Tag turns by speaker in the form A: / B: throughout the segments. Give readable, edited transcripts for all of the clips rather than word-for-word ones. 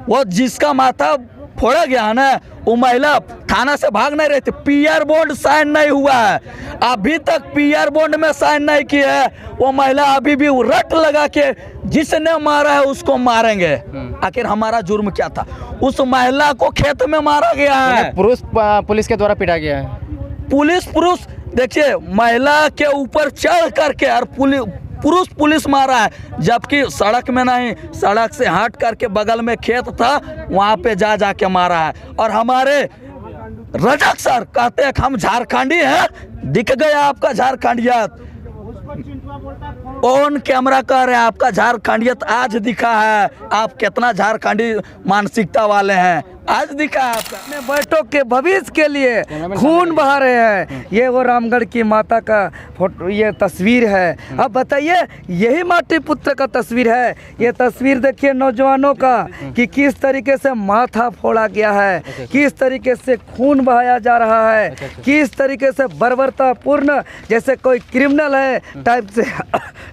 A: वो जिसका माथा फोड़ा गया है ना, वो महिला थाना से भाग नहीं रही थी। पीआर बॉन्ड साइन नहीं हुआ है, अभी तक पीआर बॉन्ड में साइन नहीं किया है। वो महिला अभी भी रट लगा के जिसने मारा है उसको मारेंगे। आखिर हमारा जुर्म क्या था? उस महिला को खेत में मारा गया है,
B: पुलिस के द्वारा पीटा गया है।
A: पुरुष देखिए, महिला के ऊपर चढ़ करके और पुरुष मारा है, जबकि सड़क में नहीं, सड़क से हट करके बगल में खेत था वहाँ पे जा के मारा है। और हमारे रजक सर कहते हैं कि हम झारखंडी हैं, दिख गया आपका झारखंडियत। ऑन कैमरा कह रहे हैं आपका झारखंडियत आज दिखा है। आप कितना झारखंडी मानसिकता वाले हैं, आज दिखा है आपका।
C: अपने बेटों के भविष्य के लिए खून बहा रहे हैं। ये वो रामगढ़ की माता का फोटो, ये तस्वीर है। अब बताइए, यही माटी पुत्र का तस्वीर है। ये तस्वीर देखिए नौजवानों का कि किस तरीके से माथा फोड़ा गया है, किस तरीके से खून बहाया जा रहा है, किस तरीके से बर्बरतापूर्ण जैसे कोई क्रिमिनल है टाइप से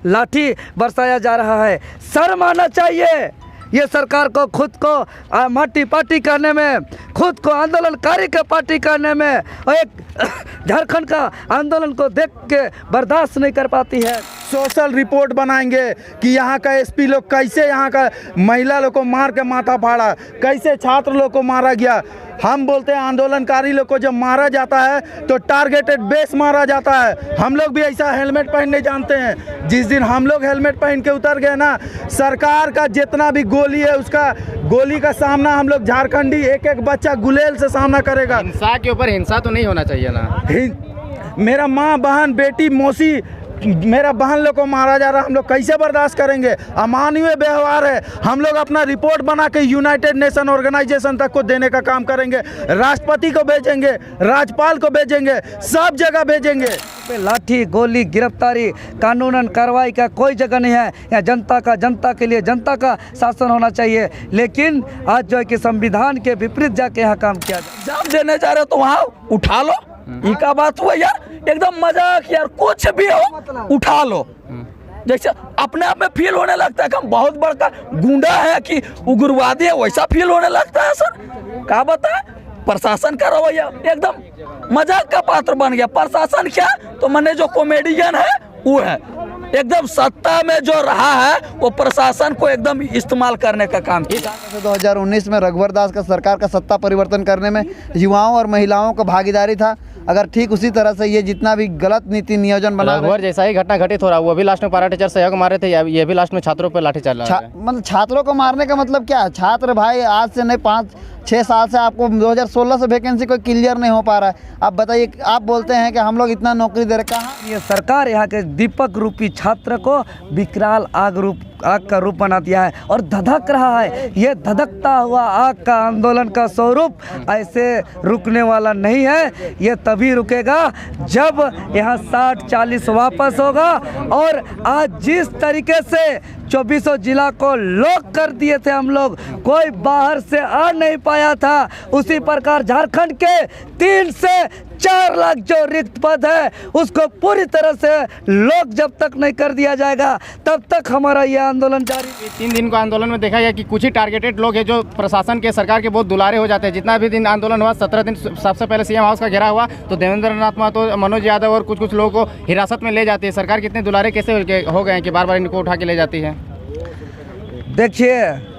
C: लाठी बरसाया जा रहा है। शर्म आना चाहिए ये सरकार को, खुद को माटी पार्टी करने में, खुद को आंदोलनकारी के पार्टी करने में, और एक झारखंड का आंदोलन को देख के बर्दाश्त नहीं कर पाती है।
D: सोशल रिपोर्ट बनाएंगे कि यहाँ का एसपी लोग कैसे यहाँ का महिला लोग को मार के माथा फाड़ा, कैसे छात्र लोग को मारा गया। हम बोलते हैं आंदोलनकारी लोग को जब मारा जाता है तो टारगेटेड बेस मारा जाता है। हम लोग भी ऐसा हेलमेट पहनने जानते हैं। जिस दिन हम लोग हेलमेट पहन के उतर गए ना, सरकार का जितना भी गोली है उसका गोली का सामना हम लोग झारखंडी एक एक बच्चा गुलेल से सामना करेगा।
B: हिंसा के ऊपर हिंसा तो नहीं होना चाहिए ना।
D: मेरा माँ, बहन, बेटी, मौसी, मेरा बहन लोग को मारा जा रहा है, हम लोग कैसे बर्दाश्त करेंगे? अमानवीय व्यवहार है। हम लोग अपना रिपोर्ट बना के यूनाइटेड नेशन ऑर्गेनाइजेशन तक को देने का काम करेंगे, राष्ट्रपति को भेजेंगे, राज्यपाल को भेजेंगे, सब जगह भेजेंगे।
C: लाठी, गोली, गिरफ्तारी, कानूनन कार्रवाई का कोई जगह नहीं है। यहाँ जनता के लिए जनता का शासन होना चाहिए। लेकिन आज जो है कि संविधान के विपरीत जाके यहाँ काम किया जाए।
A: एग्जाम देने जा रहे तो वहाँ उठा लो, इनका बात हुआ यार, एकदम मजाक यार, कुछ भी हो उठा लो। जैसे अपने आप में फील होने लगता है कि हम बहुत बड़का गुंडा है कि उग्रवादी है, वैसा फील होने लगता है सर। क्या बताए, प्रशासन का रवैया एकदम मजाक का पात्र बन गया। प्रशासन क्या तो मैंने जो कॉमेडियन है वो है, एकदम सत्ता में जो रहा है वो प्रशासन को एकदम इस्तेमाल करने का काम किया।
E: 2019 में रघुवर दास का सरकार का सत्ता परिवर्तन करने में युवाओं और महिलाओं का भागीदारी था। अगर ठीक उसी तरह से ये जितना भी गलत नीति नियोजन बना,
B: रघुवर जैसा ही घटना घटित हो रहा, वो भी लास्ट में पारा टीचर सहयोग मारे थे, ये भी लास्ट में छात्रों पर लाठी चल रहा है।
E: मतलब छात्रों को मारने का मतलब क्या? छात्र भाई आज से नहीं 5-6 साल से आपको 2016 से वैकेंसी कोई क्लियर नहीं हो पा रहा है। आप बताइए, आप बोलते हैं कि हम लोग इतना नौकरी दे रहे, कहाँ?
C: ये सरकार यहाँ के दीपक रूपी छात्र को विकराल आग का रूप बना दिया है और धधक रहा है। ये धधकता हुआ आग का आंदोलन का स्वरूप ऐसे रुकने वाला नहीं है। ये तभी रुकेगा जब यहाँ 60-40 वापस होगा। और आज जिस तरीके से 24 जिला को लॉक कर दिए थे हम लोग, कोई बाहर से आ नहीं पाया था, उसी प्रकार झारखंड के 3 से 4 लाख जो रिक्त पद है उसको पूरी तरह से लॉक जब तक नहीं कर दिया जाएगा तब तक हमारा ये आंदोलन जारी।
B: 3 दिन का आंदोलन में देखा गया कि कुछ ही टारगेटेड लोग हैं जो प्रशासन के, सरकार के बहुत दुलारे हो जाते हैं। जितना भी दिन आंदोलन हुआ, 17 दिन सबसे पहले सीएम हाउस का घेरा हुआ तो देवेंद्र नाथ महतो, मनोज यादव और कुछ लोगों को हिरासत में ले जाती है। सरकार कितने दुलारे कैसे हो गए हैं कि बार बार इनको उठा के ले जाती है?
C: देखिए,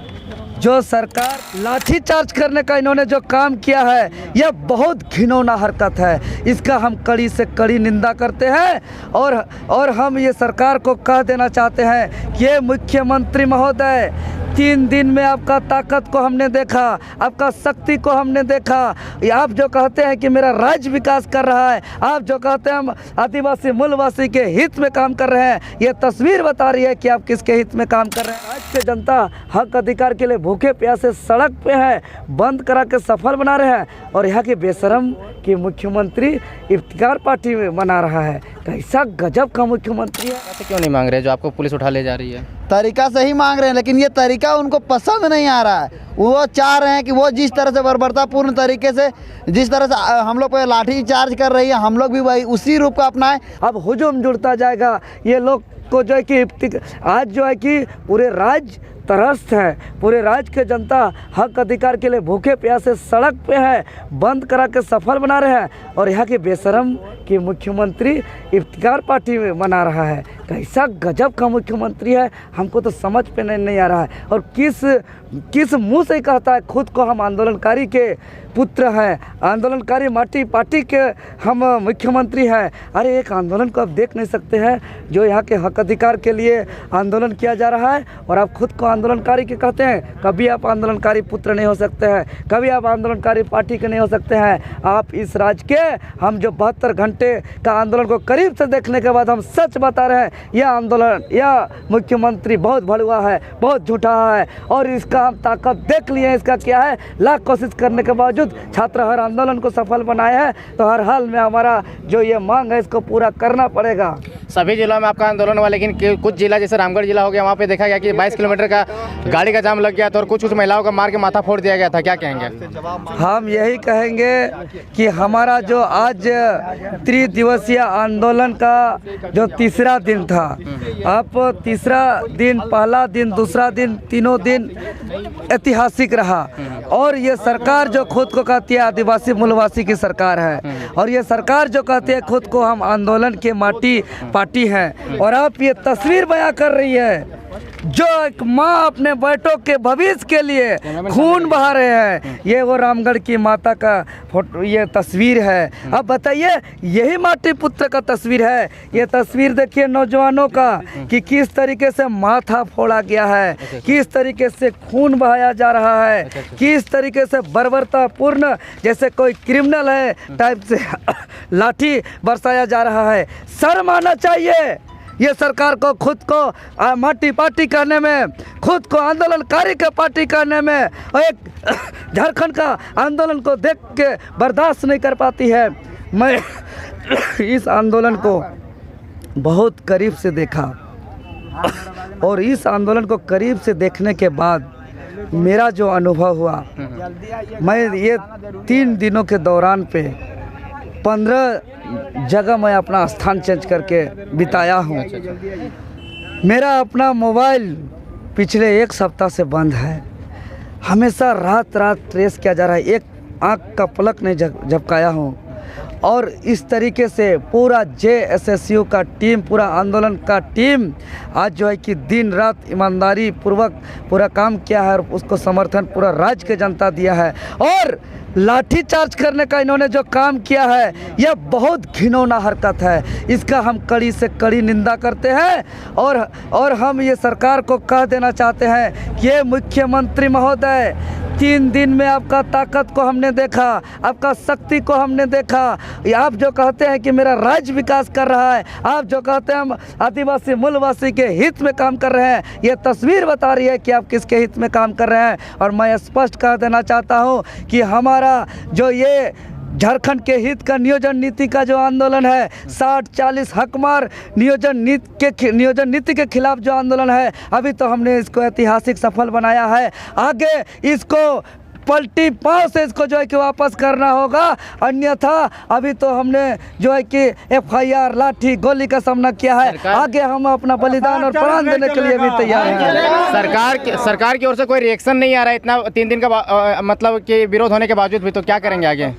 C: जो सरकार लाठी चार्ज करने का इन्होंने जो काम किया है यह बहुत घिनौना हरकत है। इसका हम कड़ी से कड़ी निंदा करते हैं और हम ये सरकार को कह देना चाहते हैं कि ये मुख्यमंत्री महोदय, 3 दिन में आपका ताकत को हमने देखा, आपका शक्ति को हमने देखा। आप जो कहते हैं कि मेरा राज्य विकास कर रहा है, आप जो कहते हैं हम आदिवासी मूलवासी के हित में काम कर रहे हैं, ये तस्वीर बता रही है कि आप किसके हित में काम कर रहे हैं। राज्य की जनता हक अधिकार के लिए भूखे प्यासे सड़क पे है, बंद करा के सफल बना रहे हैं और यहाँ के बेशरम की मुख्यमंत्री इफ्तिकार पार्टी में मना रहा है। कैसा गजब का मुख्यमंत्री है।
B: ऐसे क्यों नहीं मांग रहे जो आपको पुलिस उठा ले जा रही है?
E: तरीका सही मांग रहे हैं, लेकिन ये तरीका उनको पसंद नहीं आ रहा है। वो चाह रहे हैं कि वो जिस तरह से बर्बरतापूर्ण तरीके से, जिस तरह से हम लोग पे लाठी चार्ज कर रही है, हम लोग भी वही उसी रूप का अपनाएं।
C: अब हुजूम जुड़ता जाएगा। ये लोग को जो है कि आज जो है कि पूरे राज्य त्रस्त है। पूरे राज्य के जनता हक अधिकार के लिए भूखे प्यासे सड़क पे है, बंद करा के सफल बना रहे हैं और यहाँ के बेशरम की मुख्यमंत्री इफ्तिकार पार्टी में बना रहा है। कैसा गजब का मुख्यमंत्री है, हमको तो समझ पे नहीं आ रहा है। और किस मुंह से कहता है खुद को हम आंदोलनकारी के पुत्र हैं, आंदोलनकारी माटी पार्टी के हम मुख्यमंत्री हैं। अरे एक आंदोलन को आप देख नहीं सकते हैं जो यहाँ के हक अधिकार के लिए आंदोलन किया जा रहा है और आप खुद को आंदोलनकारी के कहते हैं। कभी आप आंदोलनकारी पुत्र नहीं हो सकते हैं, कभी आप आंदोलनकारी पार्टी के नहीं हो सकते हैं। आप इस राज्य के हम जो 72 घंटे का आंदोलन को करीब से देखने के बाद हम सच बता रहे हैं, यह आंदोलन यह मुख्यमंत्री बहुत भड़ुआ है, बहुत झूठा है और इसका हम ताकत देख लिए हैं। इसका क्या है, लाख कोशिश करने के बावजूद छात्र हर आंदोलन को सफल बनाए हैं, तो हर हाल में हमारा जो ये मांग है इसको पूरा करना पड़ेगा।
B: सभी जिलों में आपका आंदोलन हुआ, लेकिन कुछ जिला जैसे रामगढ़ जिला हो गया, वहाँ पे देखा गया कि 22 किलोमीटर का गाड़ी का जाम लग गया था और कुछ महिलाओं का मार के माथा फोड़ दिया गया था। क्या कहेंगे?
C: हम यही कहेंगे कि हमारा जो आज त्रिदिवसीय आंदोलन का जो तीसरा दिन था, अब तीसरा दिन, पहला दिन, दूसरा दिन, तीनों दिन ऐतिहासिक रहा और ये सरकार जो खुद को कहती है आदिवासी मूलवासी की सरकार है और ये सरकार जो कहती है खुद को हम आंदोलन के माटी पार्टी हैं और आप ये तस्वीर बयां कर रही है जो एक माँ अपने बेटों के भविष्य के लिए खून बहा रहे हैं। ये वो रामगढ़ की माता का फोटो, ये तस्वीर है। अब बताइए, यही माटी पुत्र का तस्वीर है। ये तस्वीर देखिए नौजवानों का कि किस तरीके से माथा फोड़ा गया है, किस तरीके से खून बहाया जा रहा है, किस तरीके से बर्बरतापूर्ण जैसे कोई क्रिमिनल है टाइप से लाठी बरसाया जा रहा है। शर्म आना चाहिए ये सरकार को, खुद को माटी पार्टी करने में, खुद को आंदोलनकारी के पार्टी करने में और एक झारखंड का आंदोलन को देख के बर्दाश्त नहीं कर पाती है। मैं इस आंदोलन को बहुत करीब से देखा और इस आंदोलन को करीब से देखने के बाद मेरा जो अनुभव हुआ, मैं ये 3 दिनों के दौरान पे 15 जगह मैं अपना स्थान चेंज करके बिताया हूँ। मेरा अपना मोबाइल पिछले 1 सप्ताह से बंद है। हमेशा रात ट्रेस किया जा रहा है, एक आँख का पलक नहीं झपकाया हूँ और इस तरीके से पूरा JSSU का टीम, पूरा आंदोलन का टीम आज जो है कि दिन रात ईमानदारी पूर्वक पूरा काम किया है और उसको समर्थन पूरा राज्य के जनता दिया है। और लाठी चार्ज करने का इन्होंने जो काम किया है यह बहुत घिनौना हरकत है। इसका हम कड़ी से कड़ी निंदा करते हैं और हम ये सरकार को कह देना चाहते हैं कि ये मुख्यमंत्री महोदय, 3 दिन में आपका ताकत को हमने देखा, आपका शक्ति को हमने देखा। आप जो कहते हैं कि मेरा राज्य विकास कर रहा है, आप जो कहते हैं हम आदिवासी मूलवासी के हित में काम कर रहे हैं, ये तस्वीर बता रही है कि आप किसके हित में काम कर रहे हैं। और मैं स्पष्ट कह देना चाहता हूँ कि हमारा जो ये झारखंड के हित का नियोजन नीति का जो आंदोलन है, 60-40 हकमार नियोजन नीति के खिलाफ जो आंदोलन है, अभी तो हमने इसको ऐतिहासिक सफल बनाया है। आगे इसको पलटी पाँव से इसको जो है कि वापस करना होगा, अन्यथा अभी तो हमने जो है कि FIR, लाठी, गोली का सामना किया है। आगे हम अपना बलिदान और प्राण देने के लिए भी तैयार हैं।
B: सरकार की ओर से कोई रिएक्शन नहीं आ रहा है इतना 3 दिन का मतलब कि विरोध होने के बावजूद भी, तो क्या करेंगे आगे?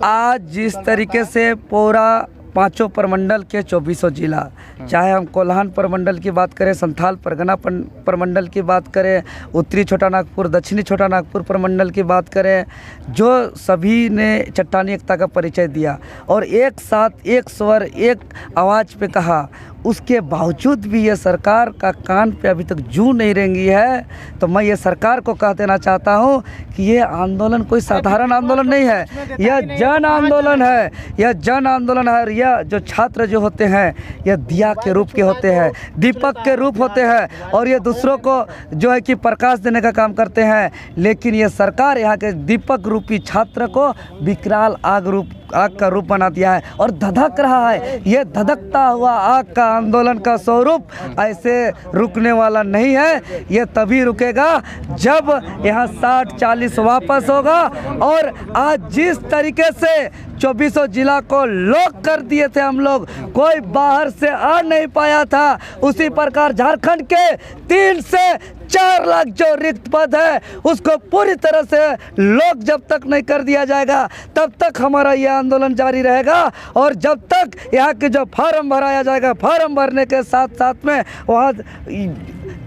C: आज जिस तरीके से पूरा 5 प्रमंडल के 24 जिला, चाहे हम कोल्हान प्रमंडल की बात करें, संथाल परगना प्रमंडल की बात करें, उत्तरी छोटा नागपुर, दक्षिणी छोटा नागपुर प्रमंडल की बात करें, जो सभी ने चट्टानी एकता का परिचय दिया और एक साथ एक स्वर एक आवाज़ पे कहा, उसके बावजूद भी ये सरकार का कान पे अभी तक जू नहीं रेंगी है। तो मैं ये सरकार को कह देना चाहता हूँ कि ये आंदोलन कोई साधारण आंदोलन नहीं है, यह जन आंदोलन है, यह जन आंदोलन है। और यह जो छात्र जो होते हैं यह दिया के रूप के होते हैं, दीपक के रूप होते हैं और ये दूसरों को जो है कि प्रकाश देने का काम करते हैं। लेकिन ये सरकार यहाँ के दीपक रूपी छात्र को विकराल आग का रूप बना दिया है और धधक रहा है। ये धधकता हुआ आग का आंदोलन का स्वरूप ऐसे रुकने वाला नहीं है। ये तभी रुकेगा जब यहाँ 60-40 वापस होगा। और आज जिस तरीके से 24 जिला को लॉक कर दिए थे हम लोग, कोई बाहर से आ नहीं पाया था, उसी प्रकार झारखंड के 3 से 4 लाख जो रिक्त पद है उसको पूरी तरह से लोग जब तक नहीं कर दिया जाएगा तब तक हमारा यह आंदोलन जारी रहेगा। और जब तक यहाँ के जो फार्म भराया जाएगा, फार्म भरने के साथ साथ में वहाँ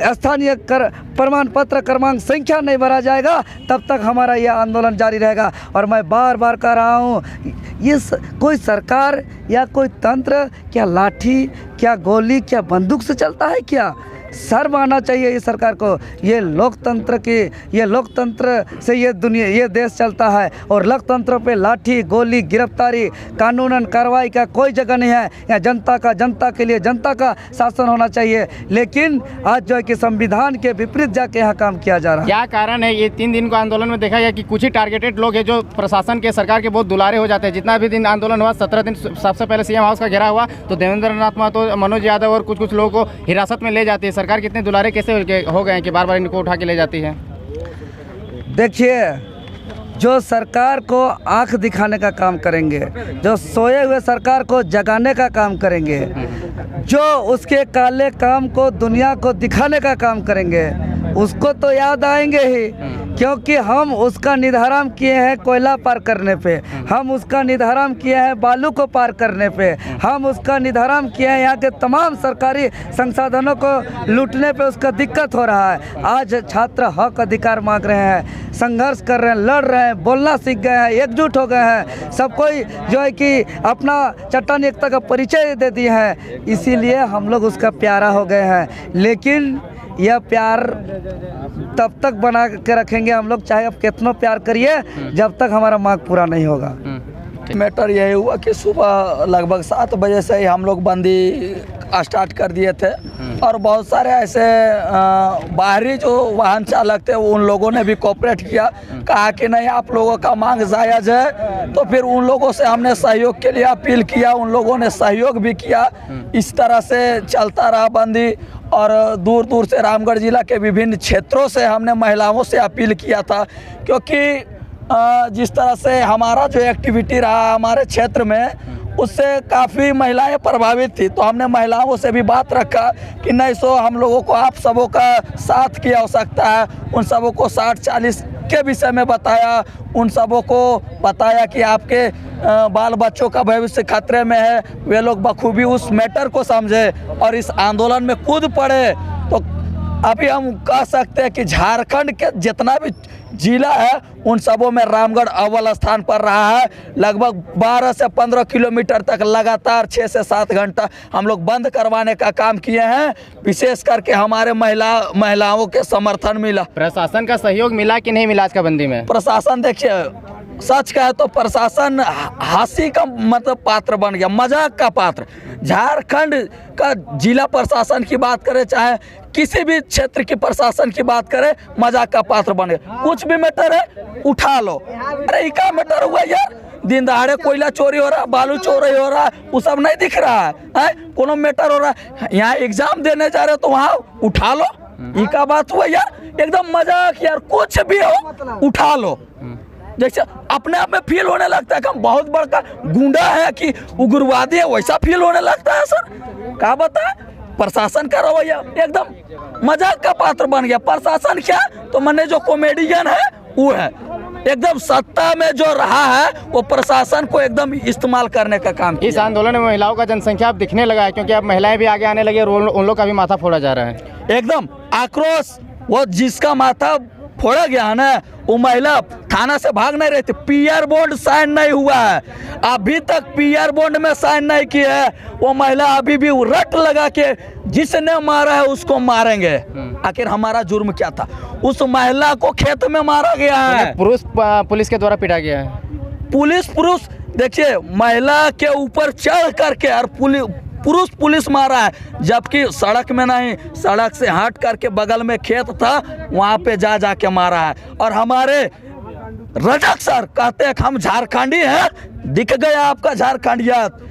C: स्थानीय प्रमाण पत्र क्रमांक संख्या नहीं भरा जाएगा तब तक हमारा यह आंदोलन जारी रहेगा। और मैं बार बार कह रहा हूँ, ये कोई सरकार या कोई तंत्र क्या लाठी, क्या गोली, क्या बंदूक से चलता है क्या? शर्म आना चाहिए ये सरकार को। ये लोकतंत्र से ये दुनिया, ये देश चलता है और लोकतंत्र पे लाठी गोली गिरफ्तारी कानूनन कार्रवाई का कोई जगह नहीं है। यहाँ जनता के लिए जनता का शासन होना चाहिए। लेकिन आज जो है कि संविधान के विपरीत जाके यहाँ काम किया जा रहा है।
B: क्या कारण है? ये 3 दिन का आंदोलन में देखा गया कि कुछ ही टारगेटेड लोग हैं जो प्रशासन के, सरकार के बहुत दुलारे हो जाते हैं। जितना भी दिन आंदोलन हुआ, 17 दिन सबसे पहले सीएम हाउस का घेरा हुआ तो देवेंद्र नाथ महतो, मनोज यादव और कुछ लोगों को हिरासत में ले जाती है। सरकार कितने दुलारे कैसे हो गए हैं कि बार बार इनको उठा के ले जाती है?
C: देखिए, जो सरकार को आंख दिखाने का काम करेंगे, जो सोए हुए सरकार को जगाने का काम करेंगे, जो उसके काले काम को दुनिया को दिखाने का काम करेंगे, उसको तो याद आएंगे ही, क्योंकि हम उसका निर्धारण किए हैं कोयला पार करने पे, हम उसका निर्धारण किए हैं बालू को पार करने पे, हम उसका निर्धारण किए हैं यहाँ के तमाम सरकारी संसाधनों को लूटने पे उसका दिक्कत हो रहा है। आज छात्र हक अधिकार मांग रहे हैं, संघर्ष कर रहे हैं, लड़ रहे हैं, बोलना सीख गए हैं, एकजुट हो गए हैं, सब कोई जो है कि अपना चट्टानी एकता का परिचय दे दिए हैं। इसीलिए हम लोग उसका प्यारा हो गए हैं। लेकिन यह प्यार तब तक बना के रखेंगे हम लोग, चाहे आप कितना प्यार करिए, जब तक हमारा मांग पूरा नहीं होगा।
A: मैटर यही हुआ कि सुबह लगभग 7 बजे से ही हम लोग बंदी स्टार्ट कर दिए थे और बहुत सारे ऐसे बाहरी जो वाहन चालक थे उन लोगों ने भी कोऑपरेट किया, कहा कि नहीं आप लोगों का मांग जायज़ है। तो फिर उन लोगों से हमने सहयोग के लिए अपील किया, उन लोगों ने सहयोग भी किया। इस तरह से चलता रहा बंदी। और दूर दूर से रामगढ़ जिला के विभिन्न क्षेत्रों से हमने महिलाओं से अपील किया था, क्योंकि जिस तरह से हमारा जो एक्टिविटी रहा हमारे क्षेत्र में उससे काफ़ी महिलाएं प्रभावित थी। तो हमने महिलाओं से भी बात रखा कि नहीं सो हम लोगों को आप सबों का साथ की आवश्यकता है। उन सबों को 60-40 के विषय में बताया, उन सबों को बताया कि आपके बाल बच्चों का भविष्य खतरे में है। वे लोग बखूबी उस मैटर को समझे और इस आंदोलन में कूद पड़े। तो अभी हम कह सकते हैं कि झारखंड के जितना भी जिला है उन सबों में रामगढ़ अव्वल स्थान पर रहा है। लगभग 12 से 15 किलोमीटर तक लगातार 6 से 7 घंटा हम लोग बंद करवाने का काम किए हैं। विशेष करके हमारे महिलाओं के समर्थन मिला।
B: प्रशासन का सहयोग मिला कि नहीं मिला आज का बंदी में?
A: प्रशासन देखिए, सच कहे तो प्रशासन हंसी का मतलब पात्र बन गया, मजाक का पात्र। झारखंड का जिला प्रशासन की बात करें, चाहे किसी भी क्षेत्र की प्रशासन की बात करें, मजाक का पात्र बन गया। कुछ भी मैटर है उठा लो। अरे क्या मैटर हुआ यार? दिन दहाड़े कोयला चोरी हो रहा है, बालू चोरी हो रहा है, वो सब नहीं दिख रहा है? कोनो मैटर हो रहा है? यहाँ एग्जाम देने जा रहे हो तो वहाँ उठा लो। ये क्या बात हुआ यार? एकदम मजाक यार, कुछ भी हो उठा लो। जैसे अपने आप में फील होने लगता है कि हम बहुत बड़का गुंडा है कि उग्रवादी है, वैसा फील होने लगता है सर। क्या बताए? प्रशासन का रवैया एकदम मजाक का पात्र बन गया। प्रशासन क्या तो मैंने जो कॉमेडियन है वो है, एकदम सत्ता में जो रहा है वो प्रशासन को एकदम इस्तेमाल करने का काम किया।
B: इस आंदोलन में महिलाओं का जनसंख्या अब दिखने लगा है, क्योंकि अब महिलाएं भी आगे आने लगी और उन लोग का भी माथा फोड़ा जा रहा है।
A: एकदम आक्रोश, वो जिसका माथा फोड़ा गया है ना वो महिला थाना से भाग नहीं रही थी। पीआर बॉन्ड साइन नहीं हुआ है, अभी तक पीआर बॉन्ड में साइन नहीं किया है। वो महिला अभी भी रट लगा के जिसने मारा है उसको मारेंगे। आखिर हमारा जुर्म क्या था? उस महिला को खेत में मारा गया है,
B: पुलिस के द्वारा पिटा गया है।
A: पुरुष देखिए, महिला के ऊपर चढ़ करके और पुलिस मारा है, जबकि सड़क में नहीं, सड़क से हट करके बगल में खेत था वहाँ पे जा के मारा है। और हमारे रजक सर कहते हैं कि हम झारखंडी हैं, दिख गया आपका झारखंडियत।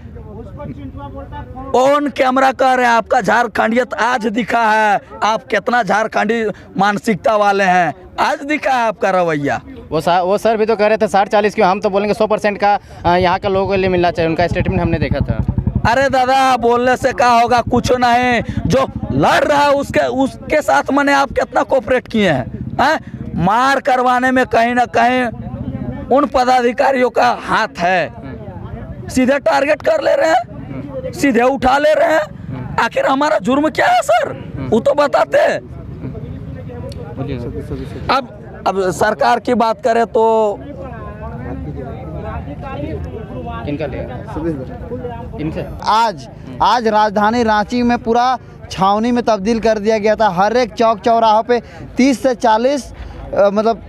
A: ऑन कैमरा कह रहे हैं आपका झारखंडियत आज दिखा है। आप कितना झारखंडी मानसिकता वाले हैं, आज दिखा है आपका रवैया।
B: वो सर भी तो कह रहे थे 60-40 क्यों, हम तो बोलेंगे 100% का यहाँ के लोगों के लिए मिलना चाहिए। उनका स्टेटमेंट हमने देखा था।
A: अरे दादा बोलने से क्या होगा, कुछ नहीं। जो लड़ रहा है उसके साथ मैंने आप कितना कोऑपरेट किए हैं? मार करवाने में कहीं ना कहीं उन पदाधिकारियों का हाथ है। सीधे टारगेट कर ले रहे हैं, सीधे उठा ले रहे हैं। आखिर हमारा जुर्म क्या है सर, वो तो बताते। अब सरकार की बात करें तो
B: किनका लिया? इनसे
E: आज राजधानी रांची में पूरा छावनी में तब्दील कर दिया गया था। हर एक चौक चौराहों पे 30 से 40 मतलब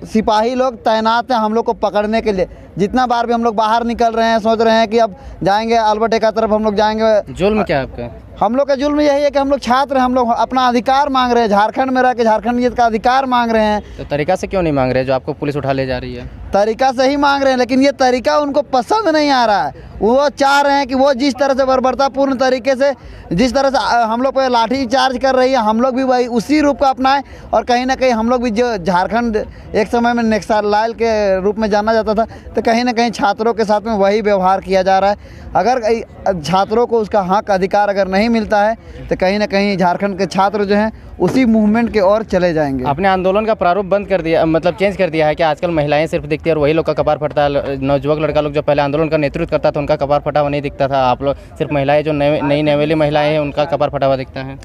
E: सिपाही लोग तैनात हैं हम लोग को पकड़ने के लिए। जितना बार भी हम लोग बाहर निकल रहे हैं, सोच रहे हैं कि अब जाएंगे अल्बर्ट का तरफ, हम लोग जाएंगे।
B: जुल्म क्या है आपका?
E: हम लोग का जुल्म यही है कि हम लोग छात्र हैं, हम लोग अपना अधिकार मांग रहे हैं। झारखंड में रह के झारखंड का अधिकार मांग रहे हैं।
B: तो तरीका से क्यों नहीं मांग रहे जो आपको पुलिस उठा ले जा रही है?
E: तरीका से ही मांग रहे हैं, लेकिन ये तरीका उनको पसंद नहीं आ रहा है। वो चाह रहे हैं कि वो जिस तरह से बर्बरतापूर्ण तरीके से, जिस तरह से हम लोग पे लाठी चार्ज कर रही है, हम लोग भी वही उसी रूप को अपनाएं। और कहीं ना कहीं हम लोग भी, जो झारखंड एक समय में नक्सलाइट के रूप में जाना जाता था, तो कहीं ना कहीं छात्रों के साथ में वही व्यवहार किया जा रहा है। अगर छात्रों को उसका हक अधिकार अगर नहीं मिलता है तो कहीं ना कहीं झारखंड के छात्र जो हैं उसी मूवमेंट के ओर चले जाएंगे।
B: आपने आंदोलन का प्रारूप बंद कर दिया, मतलब चेंज कर दिया है कि आजकल महिलाएं सिर्फ दिखती है और वही लोग का कपार फटता है। नवजुवक लड़का लोग जो पहले आंदोलन का नेतृत्व करता था उनका कपार फटा हुआ नहीं दिखता था। आप लोग सिर्फ महिलाएं जो नई नवेली महिलाएं हैं उनका कपार फटा हुआ दिखता है।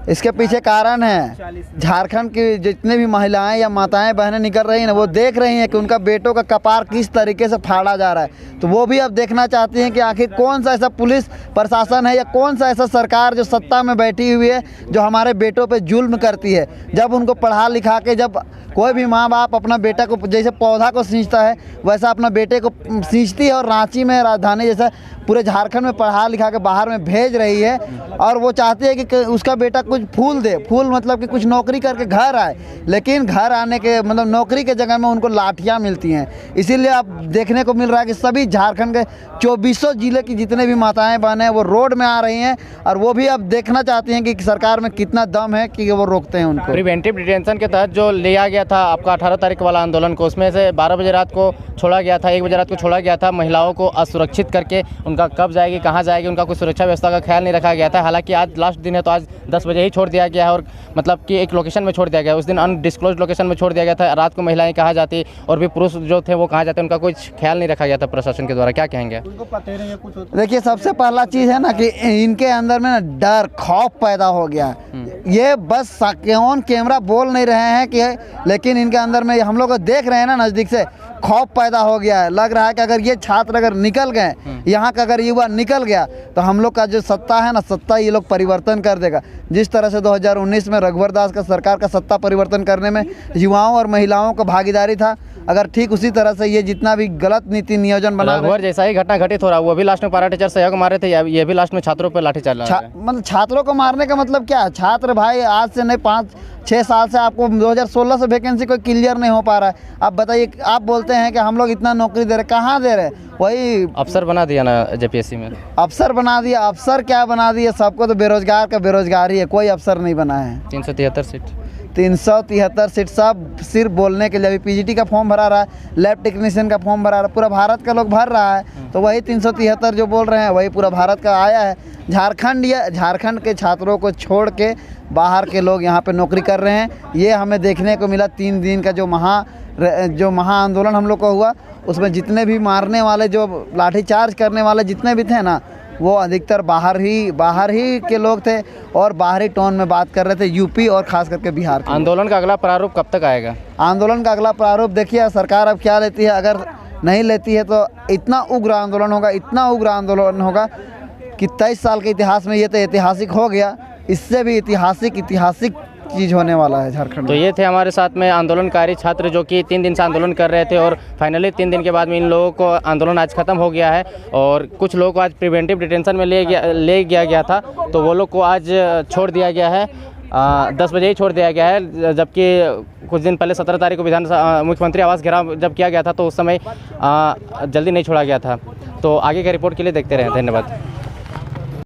E: इसके पीछे कारण है, झारखंड की जितने भी महिलाएं या माताएं बहनें निकल रही हैं ना, वो देख रही हैं कि उनका बेटों का कपार किस तरीके से फाड़ा जा रहा है। तो वो भी अब देखना चाहती हैं कि आखिर कौन सा ऐसा पुलिस प्रशासन है या कौन सा ऐसा सरकार जो सत्ता में बैठी हुई है जो हमारे बेटों पे जुल्म करती है। जब उनको पढ़ा लिखा के, जब कोई भी माँ बाप अपना बेटा को जैसे पौधा को सींचता है वैसा अपना बेटे को सींचती है, और रांची में, राजधानी जैसा पूरे झारखंड में पढ़ा लिखा के बाहर में भेज रही है। और वो चाहती है कि उसका बेटा कुछ फूल दे, फूल मतलब कि कुछ नौकरी करके घर आए, लेकिन घर आने के मतलब नौकरी के जगह में उनको लाठियां मिलती हैं। इसीलिए अब देखने को मिल रहा है कि सभी झारखंड के 2400 जिले की जितने भी माताएं बहनें हैं वो रोड में आ रही हैं, और वो भी अब देखना चाहती हैं कि सरकार में कितना दम है कि वो रोकते हैं उनको।
B: प्रिवेंटिव डिटेंशन के तहत जो लिया गया था आपका 18 तारीख वाला आंदोलन को, उसमें से 12 बजे रात को छोड़ा गया था, 1 बजे रात को छोड़ा गया था। महिलाओं को असुरक्षित करके उनका कब जाएगी, कहाँ जाएगी, उनका कोई सुरक्षा व्यवस्था का ख्याल नहीं रखा गया था। हालांकि आज लास्ट दिन है तो आज 10 बजे ही छोड़ दिया गया है, और मतलब कि एक लोकेशन में छोड़ दिया गया। उस दिन अनडिस्क्लोज लोकेशन में छोड़ दिया गया था। रात को महिलाएं कहाँ जाती और भी पुरुष जो थे वो कहाँ जाते, उनका कुछ ख्याल नहीं रखा गया था प्रशासन के द्वारा। क्या कहेंगे?
E: देखिए, सबसे पहला चीज़ है ना कि इनके अंदर में ना डर, खौफ पैदा हो गया। ये बस कौन कैमरा बोल नहीं रहे हैं कि, लेकिन इनके अंदर में हम लोग देख रहे हैं ना नज़दीक से, खौफ पैदा हो गया है। लग रहा है कि अगर ये छात्र अगर निकल गए, यहाँ का अगर युवा निकल गया, तो हम लोग का जो सत्ता है ना, सत्ता ये लोग परिवर्तन कर देगा। जिस तरह से 2019 में रघुवर दास का सरकार का सत्ता परिवर्तन करने में युवाओं और महिलाओं का भागीदारी था, अगर ठीक उसी तरह से ये जितना भी गलत नीति नियोजन बना,
B: रघुवर जैसा ही घटना घटित हो रहा है। वो भी लास्ट में पारा टीचर सहयोग मारे थे, ये भी लास्ट में छात्रों पर लाठी चल रहा है।
E: मतलब छात्रों को मारने का मतलब क्या है? छात्र भाई आज से नहीं 5-6 साल से आपको 2016 से वैकेंसी कोई क्लियर नहीं हो पा रहा है। आप बताइए, आप बोलते हैं कि हम लोग इतना नौकरी दे रहे, कहाँ दे रहे? वही
B: अफसर बना दिया ना जेपीएससी में, अफसर
E: बना दिया। अफसर क्या बना दिया? सबको तो बेरोजगार का बेरोजगार ही है, कोई अफसर नहीं बना है। 373 सीट सब सिर्फ बोलने के लिए। अभी पीजीटी का फॉर्म भरा रहा है, लैब टेक्नीशियन का फॉर्म भरा रहा है, पूरा भारत का लोग भर रहा है। तो वही 373 जो बोल रहे हैं वही पूरा भारत का आया है। झारखंड के छात्रों को छोड़ के बाहर के लोग यहाँ पे नौकरी कर रहे हैं। ये हमें देखने को मिला 3 दिन का जो महा आंदोलन हम लोग को हुआ, उसमें जितने भी मारने वाले, जो लाठीचार्ज करने वाले जितने भी थे ना, वो अधिकतर बाहर ही के लोग थे और बाहरी टोन में बात कर रहे थे, यूपी और खास करके बिहार के।
B: आंदोलन का अगला प्रारूप कब तक आएगा?
E: आंदोलन का अगला प्रारूप देखिए सरकार अब क्या लेती है। अगर नहीं लेती है तो इतना उग्र आंदोलन होगा कि 23 साल के इतिहास में ये तो ऐतिहासिक हो गया, इससे भी ऐतिहासिक चीज़ होने वाला है झारखंड में।
B: तो ये थे हमारे साथ में आंदोलनकारी छात्र जो कि 3 दिन से आंदोलन कर रहे थे, और फाइनली 3 दिन के बाद में इन लोगों को आंदोलन आज ख़त्म हो गया है। और कुछ लोगों को आज प्रिवेंटिव डिटेंशन में ले गया था, तो वो लोग को आज छोड़ दिया गया है। 10 बजे ही छोड़ दिया गया है, जबकि कुछ दिन पहले 17 तारीख को मुख्यमंत्री आवास घेराव जब किया गया था तो उस समय जल्दी नहीं छोड़ा गया था। तो आगे का रिपोर्ट के लिए देखते रहें। धन्यवाद।